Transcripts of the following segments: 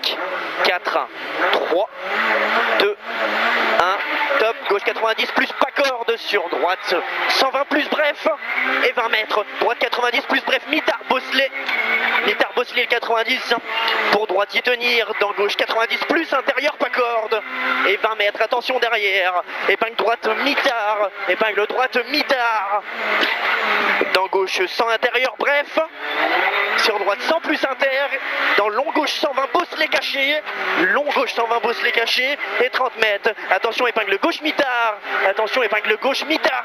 5, 4, 3, 2, 1, top, gauche 90 plus pas corde sur droite, 120 plus bref et 20 mètres, droite 90 plus bref, mitard Bosselet le 90 pour droite y tenir, dans gauche 90 plus intérieur pas corde et 20 mètres, attention derrière, épingle droite mitard, dans gauche 100 intérieur bref, sur droite 100 plus inter, dans long gauche 120 Bosselet caché, et 30 mètres, attention épingle gauche mitard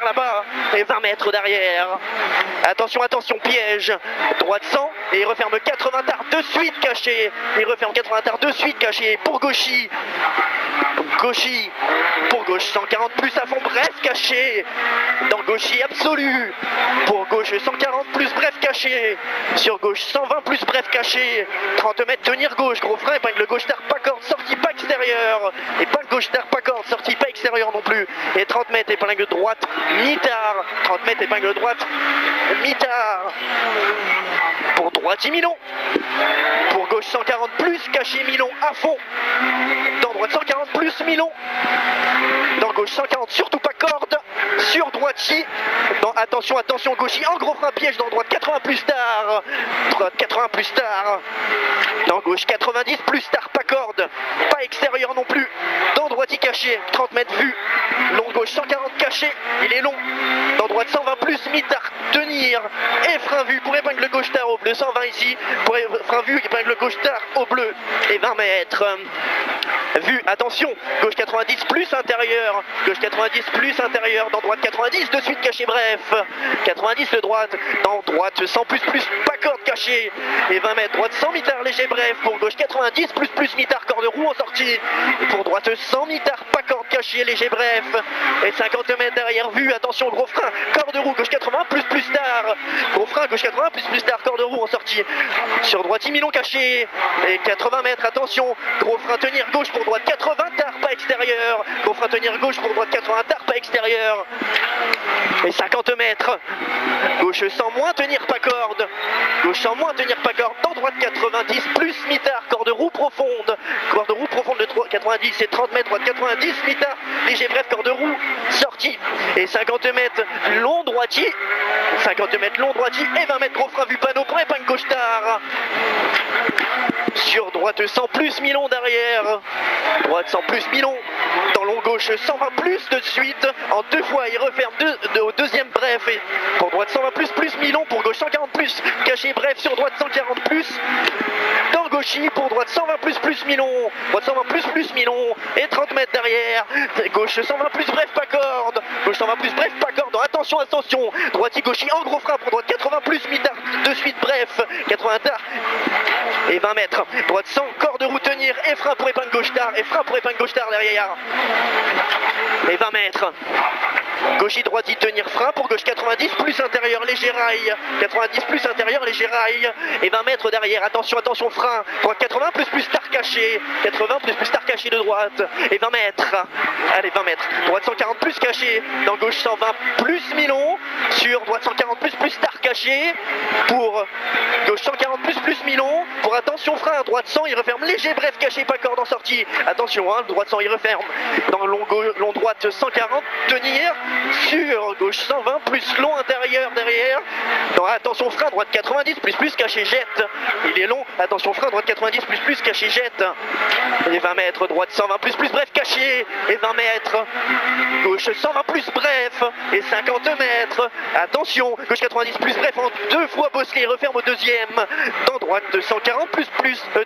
là-bas, et 20 mètres derrière, attention piège, droite 100, et il referme 80 tard de suite caché, pour Gauchy, pour gauche 140 plus à fond bref caché, dans Gauchy absolu, pour gauche 140 plus bref caché, sur gauche 120 plus bref caché, 30 mètres tenir gauche, gros frein, épingle gauche tard pas corde, sortie pas extérieure, épingle gauche tard pas corde, sortie pas extérieure non plus, et 30 mètres épingle droite mitard, pour droite Milon, pour gauche 140 plus caché Milon à fond, dans droite 140 plus Milon, dans gauche 140 surtout pas corde, sur droite attention Gauchy en gros frein piège, dans droite 80 plus tard, dans gauche 90 plus tard pas corde, pas extérieur non plus, dans droite y caché, 30 mètres vue, long gauche 140 caché, il est long, dans droite 120 plus mitard tenir, et frein vu pour épingle gauche tard au bleu, 120 ici, pour frein vu épingle gauche tard au bleu, et 20 mètres, vue, attention, gauche 90 plus intérieur, dans droite 90 de suite caché bref, 90 de droite, dans droite 100 plus pas corde caché, et 20 mètres, droite 100 mitard léger bref, pour gauche 90 plus mitard corde roue en sortie, et pour droite 100 mitard pas corde caché léger bref, et 50 mètres derrière vue, attention gros frein, corde roue, gauche 80 plus tard, gros frein, gauche 80 plus tard, corde roue en sortie, sur droite 10 Milon caché, et 80 mètres, attention, gros frein tenir gauche pour droite 80 tard pas extérieur, gros frein tenir gauche pour droite 80 tard pas extérieur, et 50 mètres, gauche 100 moins tenir pas corde, dans droite 90 plus mitard, corde roue profonde de 90 et 30 mètres, droite 90 mitard, léger bref, corde roue, sortie, et 50 mètres long droitier, et 20 mètres gros frein vu panneau pour épingle gauche tard, sur droite 100 plus Milon derrière, droite 100 plus Milon, dans long gauche 120 plus de suite, en deux fois il referme au deuxième bref, et pour droite 120 plus Milon, pour gauche 140 plus caché bref, sur droite 140 plus, dans Gauchy, pour droite 120 plus Milon, droite 120 plus Milon, et 30 mètres derrière, gauche 120 plus bref pas corde, attention, droite Gauchy en gros frein pour droite 80 plus mitard de suite bref, 80 tard, et 20 mètres, droite 100 corde roue tenir, et frein pour épingle gauche tard, derrière, et 20 mètres, Gauchy droite y tenir frein pour gauche 90 plus intérieur léger rail, et 20 mètres derrière, attention frein, droite 80 plus tard caché, de droite, et 20 mètres, droite 140 plus caché, dans gauche 120 plus Milon, sur droite 140 plus tard caché, pour gauche 140 plus Milon, pour attention frein, droite 100 il referme léger bref caché pas corde en sortie, attention droite 100 il referme, dans long droite 140 tenir, sur gauche 120 plus long intérieur derrière, dans attention frein droite 90 plus caché jette, il est long, attention frein droite 90 plus caché jette, et 20 mètres, droite 120 plus bref caché, et 20 mètres, gauche 120 plus bref, et 50 mètres, attention, gauche 90 plus bref en deux fois Bosselet, referme au deuxième, dans droite 140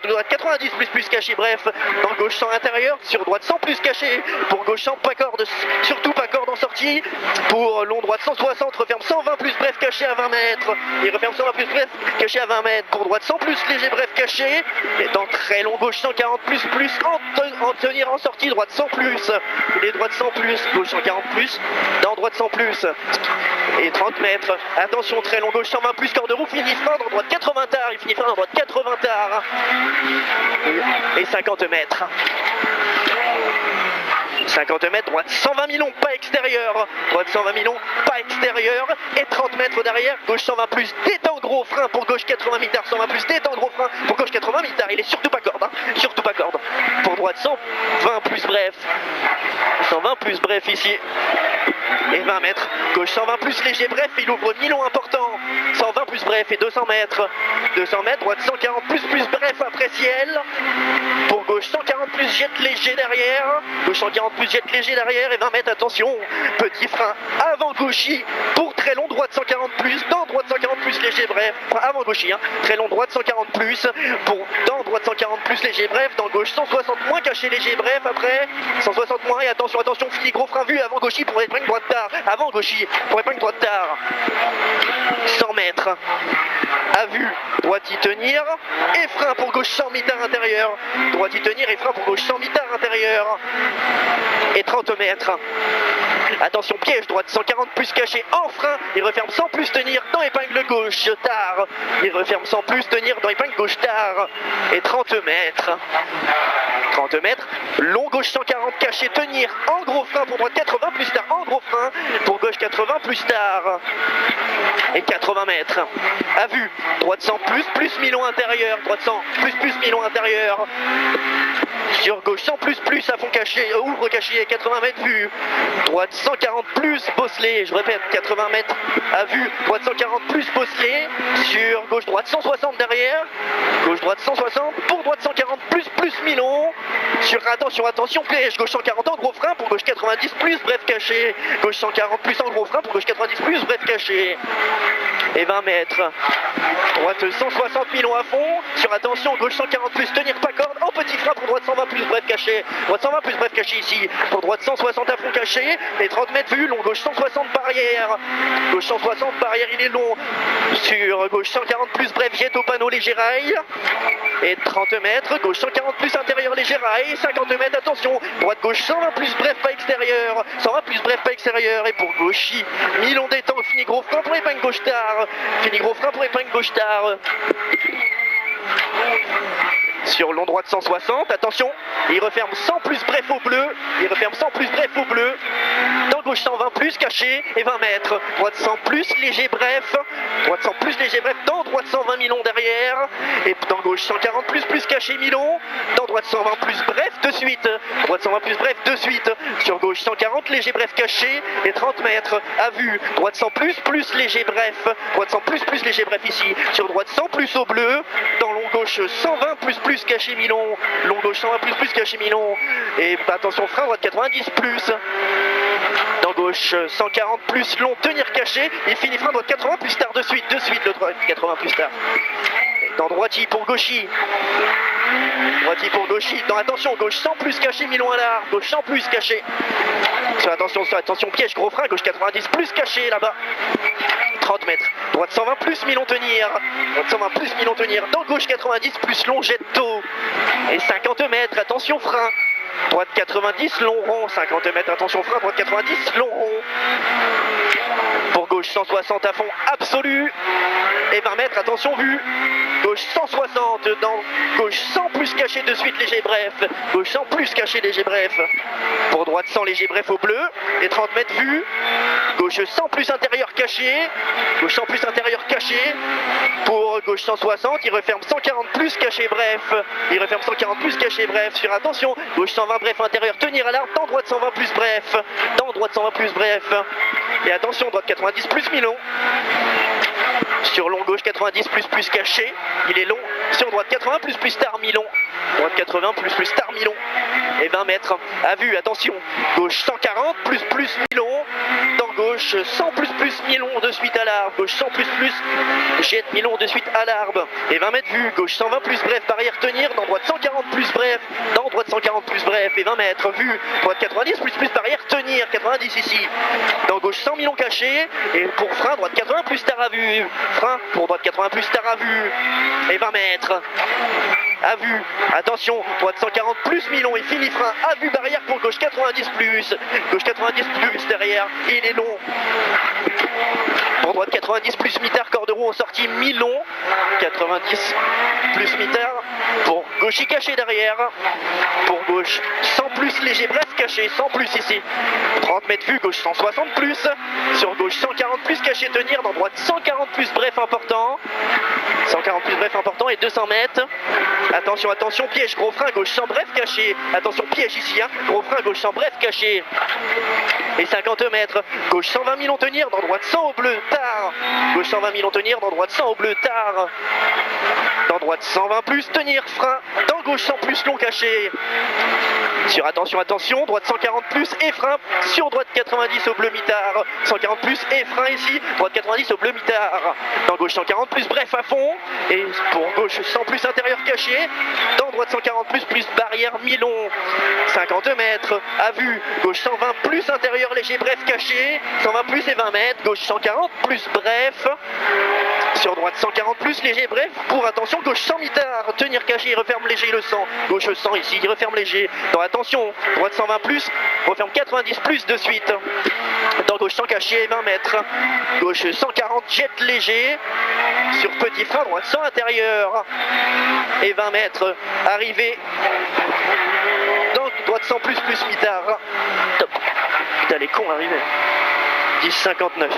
droite 90 plus caché bref, dans gauche 100 intérieur, sur droite 100 plus caché, pour gauche 100 pas corde, surtout pas corde en sortie, pour long droite 160, referme 120 plus bref caché à 20 mètres, et referme 120 plus bref caché à 20 mètres, pour droite 100 plus léger bref caché, et dans très long gauche 140 plus en tenir en sortie, droite 100 plus, et droite 100 plus, gauche 140 plus, dans droite 100 plus, et 30 mètres, attention très long gauche 120 plus, corde roue, finit frein dans droite 80 tard, il finit frein dans droite 80 tard, et 50 mètres. 50 mètres, droite 120 Milon, pas extérieur, et 30 mètres derrière, gauche 120 plus, détend gros frein pour gauche 80 mitard, 120 plus, détend gros frein pour gauche 80 mitard, il est surtout pas corde, plus bref ici. Et 20 mètres, gauche 120 plus léger bref, il ouvre mi-long important, 120 plus bref et 200 mètres, droite 140 plus bref après ciel, pour gauche 140 plus jette léger derrière, gauche 140 plus jette léger derrière et 20 mètres, attention, petit frein avant gauchy, pour très long, droite 140 plus, dans droite 140 plus léger bref, enfin avant gauchy, hein, très long, droite 140 plus, pour dans droite 140 plus léger bref, dans gauche 160 moins caché léger bref après, 160 moins et attention, fini gros frein vu avant gauchy pour épingle droite tard, avant gauchy pour épingle droite tard, 100 mètres, à vue, droite y tenir et frein pour gauche 100 mitard intérieur, droite y tenir et frein pour gauche 100 mitard intérieur et 30 mètres. Attention piège, droite 140 plus caché en frein, il referme sans plus tenir dans épingle gauche tard, il referme sans plus tenir dans épingle gauche tard et 30 mètres. 30 mètres, long gauche 140 caché tenir en gros frein pour droite 80 plus tard en gros frein pour gauche 80 plus tard et 80 mètres. À vue, droite 100 plus mi-long intérieur, droite 100 plus mi-long intérieur. Sur gauche 100 plus à fond caché, ouvre caché 80 mètres vue, droite 140 plus bosselé, je répète 80 mètres à vue, droite 140 plus bosselé, sur gauche droite 160 derrière, gauche droite 160, pour droite 140 plus mi-long, sur attention piège, gauche 140 en gros frein pour gauche 90 plus bref caché, gauche 140 plus en gros frein pour gauche 90 plus bref caché, et 20 mètres, droite 160 mi-long à fond, sur attention, gauche 140 plus tenir pas corde, en petit frein pour droite 120 plus bref caché, droite 120 plus bref caché ici, pour droite 160 à fond caché, et 30 mètres vue, long gauche 160 barrière, gauche 160 barrière il est long, sur gauche 140 plus bref jette au panneau léger rail, et 30 mètres, gauche 140 plus intérieur léger rail, 50 mètres, attention, droite gauche 120 plus bref pas extérieur, 120 plus bref pas extérieur, et pour gauchy, mi-long des temps, fini gros frein pour épingle gauche tard, fini gros frein pour épingle gauche tard. Sur long droite 160, attention, il referme 100 plus bref au bleu, dans gauche 120 plus caché et 20 mètres, droite 100 plus léger bref, dans droite 120 mi-long derrière, et dans gauche 140 plus caché mi-long, dans droite 120 plus bref de suite, sur gauche 140 léger bref caché et 30 mètres, à vue, droite 100 plus léger bref, ici, sur droite 100 plus au bleu, dans long gauche 120 plus caché mi-long, long gauche 120 plus caché mi-long, et attention frein droite 90 plus, dans gauche 140 plus long tenir caché, il finit frein droite 80 plus tard de suite le droite 80 plus tard, dans droiti pour gauchy, dans attention gauche 100 plus caché mi-long à l'arbre, gauche 100 plus caché, sur attention piège gros frein, gauche 90 plus caché là-bas, 30 mètres, droite 120 plus mi-long tenir, dans gauche 90 plus long jette tôt, et 50 mètres, attention frein, droite 90 long rond, 50 mètres, attention frein, droite 90 long rond, pour gauche 160 à fond absolu, et 20 mètres, attention vue, gauche 160, dans gauche 100 plus caché de suite léger bref, gauche 100 plus caché léger bref, pour droite 100 léger bref au bleu, et 30 mètres vue, gauche 100 plus intérieur caché, pour gauche 160, il referme 140 plus caché bref, sur attention, gauche 120 bref intérieur, tenir à l'arbre, dans droite 120 plus bref, et attention, droite 90 plus mi-long, sur long gauche 90 plus caché, il est long, sur droite 80 plus tard mi-long, droite 80 plus tard mi-long, et 20 mètres, à vue, attention, gauche 140 plus mi-long, dans gauche 100 plus mi-long de suite à l'arbre, gauche 100 plus jette mi-long de suite à l'arbre, et 20 mètres vue, gauche 120 plus bref, barrière tenir, dans droite 140 plus bref, et 20 mètres vue, droite 90 plus barrière tenir, 90 ici, dans gauche 100 mi-long caché, et pour frein, droite 80 plus tard à vue, frein pour droite 80 plus tard à vue, et 20 mètres, à vue, attention, droite 140 plus mi-long et fini frein, à vue barrière pour gauche 90 plus derrière, il est long, pour droite 90 plus mitard, corde de roue en sortie mi-long, 90 plus mitard, pour gauche gauche caché derrière. Pour gauche 100 plus léger, bref caché, 100 plus ici. 30 mètres vue, gauche 160 plus. Sur gauche 140 plus caché tenir, dans droite 140 plus bref important. 140 plus bref important et 200 mètres. Attention, attention, piège, gros frein, gauche sans bref caché. Attention, piège ici, hein. Gros frein, gauche sans bref caché. Et 50 mètres, gauche 120 000 tenir, dans droite 100 au bleu, tard. Gauche 120 000 tenir, dans droite 100 au bleu, tard. Dans droite 120 plus, tenir, frein. Dans gauche 100 plus, long caché. Sur attention, attention, droite 140 plus et frein. Sur droite 90 au bleu mitard. 140 plus et frein ici. Droite 90 au bleu mitard. Dans gauche 140 plus, bref à fond. Et pour gauche 100 plus intérieur caché. Dans droite 140 plus barrière mi-long. 50 mètres à vue. Gauche 120 plus intérieur léger bref caché. 120 plus et 20 mètres. Gauche 140 plus bref. Sur droite 140 plus léger bref. Pour attention, gauche 100 mitard. Tenir caché, referme léger le 100. Gauche 100 ici, referme léger. Dans attention, droite 120 plus. Referme 90 plus de suite. Dans gauche 100 caché, 20 mètres. Gauche 140 jet léger. Sur petit frein, droite 100 intérieur. Et 20 mètres. Arrivé. Donc droite 100 plus mitard. Top. Putain, les cons arrivés. 10,59.